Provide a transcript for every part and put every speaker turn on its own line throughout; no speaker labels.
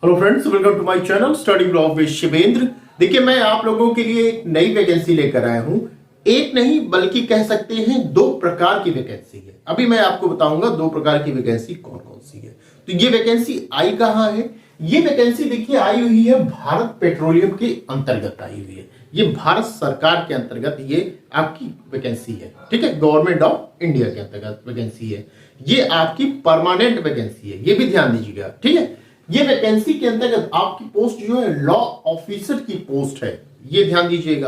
Hello friends, welcome to my channel study blog with Shivendra. देखिए, मैं आप लोगों के लिए एक नई वैकेंसी लेकर आया हूं। एक नहीं बल्कि कह सकते हैं दो प्रकार की वैकेंसी है। अभी मैं आपको बताऊंगा दो प्रकार की वैकेंसी कौन कौन सी है। तो ये वैकेंसी आई कहां है? ये वैकेंसी देखिए आई हुई है भारत पेट्रोलियम के अंतर्गत आई हुई है। ये भारत सरकार के अंतर्गत ये आपकी वैकेंसी है। ठीक है, गवर्नमेंट ऑफ इंडिया के अंतर्गत वैकेंसी है। ये आपकी परमानेंट वैकेंसी है, ये भी ध्यान दीजिएगा। ठीक है, ये वैकेंसी के अंतर्गत आपकी पोस्ट जो है लॉ ऑफिसर की पोस्ट है, ये ध्यान दीजिएगा।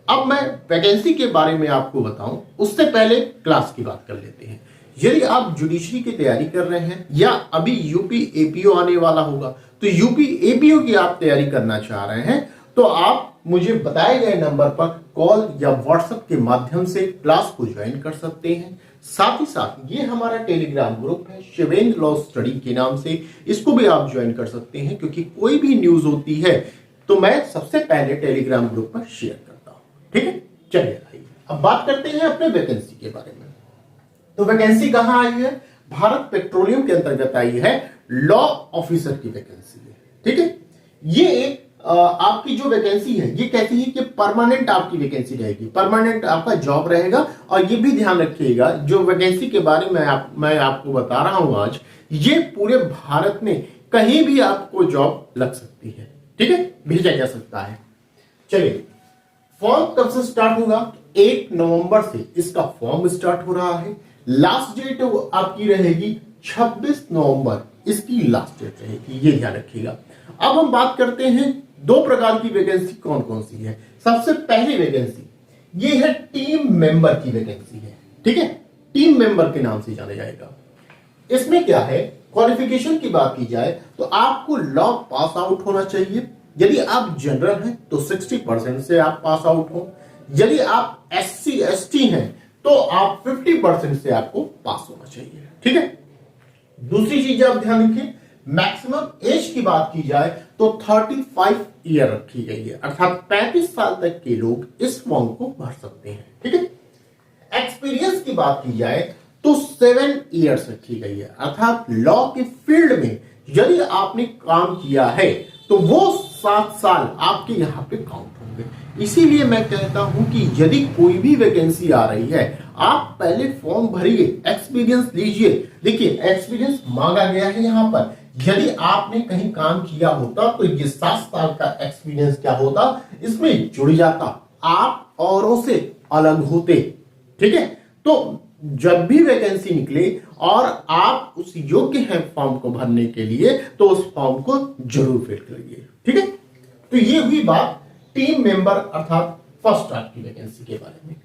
अब मैं वैकेंसी के बारे में आपको बताऊं उससे पहले क्लास की बात कर लेते हैं। यदि आप जुडिशरी की तैयारी कर रहे हैं या अभी यूपी एपीओ आने वाला होगा, तो यूपी एपीओ की आप तैयारी करना चाह रहे हैं, तो आप मुझे बताए गए नंबर पर कॉल या व्हाट्सएप के माध्यम से क्लास को ज्वाइन कर सकते हैं। साथ ही साथ ये हमारा टेलीग्राम ग्रुप है शिवेंद्र लॉ स्टडी के नाम से, इसको भी आप ज्वाइन कर सकते हैं, क्योंकि कोई भी न्यूज होती है तो मैं सबसे पहले टेलीग्राम ग्रुप पर शेयर करता हूं। ठीक है, चलिए आइए अब बात करते हैं अपने वैकेंसी के बारे में। तो वैकेंसी कहां आई है? भारत पेट्रोलियम के अंतर्गत आई है, लॉ ऑफिसर की वैकेंसी है। ठीक है, ये एक आपकी जो वैकेंसी है ये कहती है कि परमानेंट आपकी वैकेंसी रहेगी, परमानेंट आपका जॉब रहेगा। और ये भी ध्यान रखिएगा, जो वैकेंसी के बारे में मैं आपको बता रहा हूं आज, ये पूरे भारत में कहीं भी आपको जॉब लग सकती है। ठीक है, भेजा जा सकता है। चलिए, फॉर्म कब से स्टार्ट होगा? 1 नवंबर से इसका फॉर्म स्टार्ट हो रहा है। लास्ट डेट आपकी रहेगी 26 नवंबर, इसकी लास्ट डेट रहेगी, ये ध्यान रखिएगा। अब हम बात करते हैं दो प्रकार की वैकेंसी कौन कौन सी है। सबसे पहली वैकेंसी ये है टीम मेंबर की वैकेंसी है। ठीक है, टीम मेंबर के नाम से जाना जाएगा। इसमें क्या है, क्वालिफिकेशन की बात की जाए तो आपको लॉ पास आउट होना चाहिए। यदि आप जनरल हैं तो 60% से आप पास आउट हो। यदि आप SC ST हैं तो आप 50% से आपको पास होना चाहिए। ठीक है, दूसरी चीज आप ध्यान रखिए, मैक्सिमम एज की बात की जाए तो 35 ईयर रखी गई है, अर्थात 35 साल तक के लोग इस फॉर्म को भर सकते हैं। ठीक है, एक्सपीरियंस की बात की जाए तो 7 इयर्स रखी गई है, अर्थात लॉ के फील्ड में यदि आपने काम किया है तो वो 7 साल आपके यहां पे काउंट होंगे। इसीलिए मैं कहता हूं कि यदि कोई भी वैकेंसी आ रही है, आप पहले फॉर्म भरिए, एक्सपीरियंस लीजिए। देखिए, एक्सपीरियंस मांगा गया है यहां पर। यदि आपने कहीं काम किया होता तो ये 7 साल का एक्सपीरियंस क्या होता, इसमें जुड़ जाता, आप औरों से अलग होते। ठीक है, तो जब भी वैकेंसी निकले और आप उस योग्य हैं फॉर्म को भरने के लिए, तो उस फॉर्म को जरूर फिल करिए। ठीक है, तो ये हुई बात टीम मेंबर अर्थात फर्स्ट टाइप की वैकेंसी के बारे में।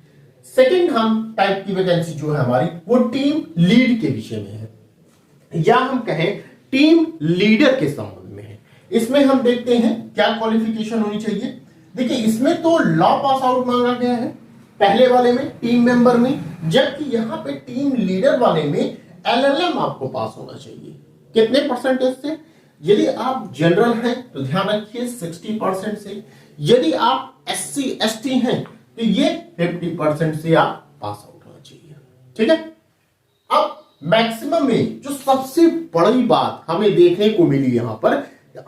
सेकंड हम टाइप की वैकेंसी जो है हमारी, वो टीम लीड के विषय में है, या हम कहें टीम लीडर के संबंध में है। इसमें हम देखते हैं क्या क्वालिफिकेशन होनी चाहिए। देखिए, इसमें तो लॉ पास आउट मांगा गया है पहले वाले में, टीम मेंबर में, जबकि यहां पे टीम लीडर वाले में LLM आपको पास होना चाहिए। कितने परसेंटेज से? यदि आप जनरल हैं तो ध्यान रखिए 60% से। यदि आप SC ST हैं तो ये 50% से आप पास आउट होना चाहिए। ठीक है, अब मैक्सिमम में जो सबसे बड़ी बात हमें देखने को मिली यहां पर,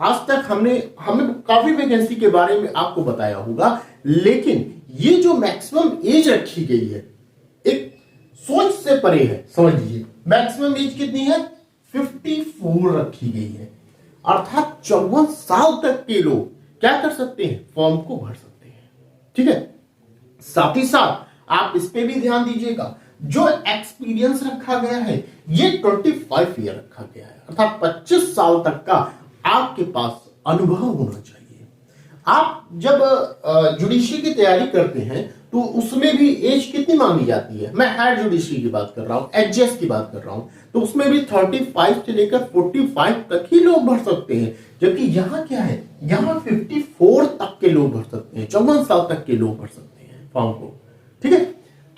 आज तक हमें काफी वैकेंसी के बारे में आपको बताया होगा, लेकिन ये जो मैक्सिमम एज रखी गई है एक सोच से परे है। समझ लीजिए, मैक्सिमम एज कितनी है? 54 रखी गई है, अर्थात 54 साल तक के लोग क्या कर सकते हैं, फॉर्म को भर सकते हैं। ठीक है, साथ ही साथ आप इस पे भी ध्यान दीजिएगा, जो एक्सपीरियंस रखा गया है ये 25 ईयर रखा गया है, अर्थात 25 साल तक का आपके पास अनुभव होना चाहिए। आप जब जुडिशरी की तैयारी करते हैं तो उसमें भी एज कितनी मांगी जाती है? मैं हायर जुडिशरी की बात कर रहा हूं, HJS की बात कर रहा हूं, तो उसमें भी 35 से लेकर 45 तक ही लोग भर सकते हैं। जबकि यहां क्या है, यहां 54 तक के लोग भर सकते हैं, 54 साल तक के लोग भर सकते हैं फॉर्म को। ठीक है,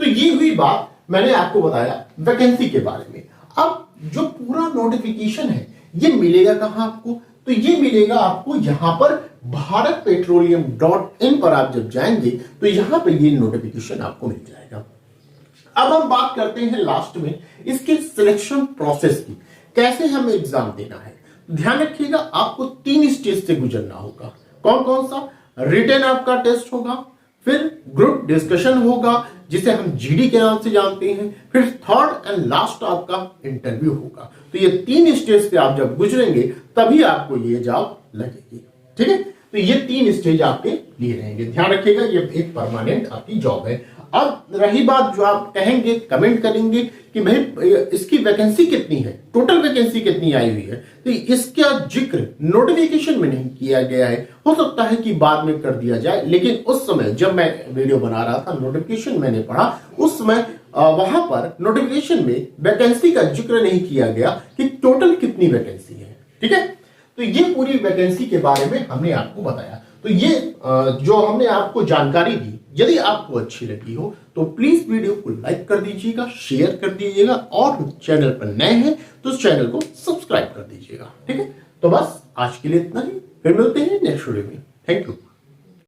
तो ये हुई बात, मैंने आपको बताया वैकेंसी के बारे में। अब जो पूरा नोटिफिकेशन है ये मिलेगा कहां आपको? तो ये मिलेगा आपको यहां पर bharatpetroleum.in पर आप जब जाएंगे तो यहां पे ये नोटिफिकेशन आपको मिल जाएगा। अब हम बात करते हैं लास्ट में इसके सिलेक्शन प्रोसेस की, कैसे हमें एग्जाम देना है। ध्यान रखिएगा आपको 3 स्टेज से गुजरना होगा। कौन कौन सा? रिटन आपका टेस्ट होगा, फिर ग्रुप डिस्कशन होगा जिसे हम जीडी के नाम से जानते हैं, फिर थर्ड एंड लास्ट आपका इंटरव्यू होगा। तो ये 3 स्टेज से आप जब गुजरेंगे तभी आपको ये जॉब लगेगी। ठीक है, तो ये 3 स्टेज आपके लिए रहेंगे। ध्यान रखिएगा ये एक परमानेंट आपकी जॉब है। अब रही बात जो आप कहेंगे, कमेंट करेंगे कि भाई इसकी वैकेंसी कितनी है, टोटल वैकेंसी कितनी आई हुई है, तो इसका जिक्र नोटिफिकेशन में नहीं किया गया है। हो सकता है कि बाद में कर दिया जाए, लेकिन उस समय जब मैं वीडियो बना रहा था, नोटिफिकेशन मैंने पढ़ा, उस समय वहां पर नोटिफिकेशन में वैकेंसी का जिक्र नहीं किया गया कि टोटल कितनी वैकेंसी है। ठीक है, तो ये पूरी वैकेंसी के बारे में हमने आपको बताया। तो ये जो हमने आपको जानकारी दी, यदि आपको अच्छी लगी हो तो प्लीज वीडियो को लाइक कर दीजिएगा, शेयर कर दीजिएगा, और चैनल पर नए हैं तो चैनल को सब्सक्राइब कर दीजिएगा। ठीक है, तो बस आज के लिए इतना ही, फिर मिलते हैं नेक्स्ट वीडियो में। Thank you.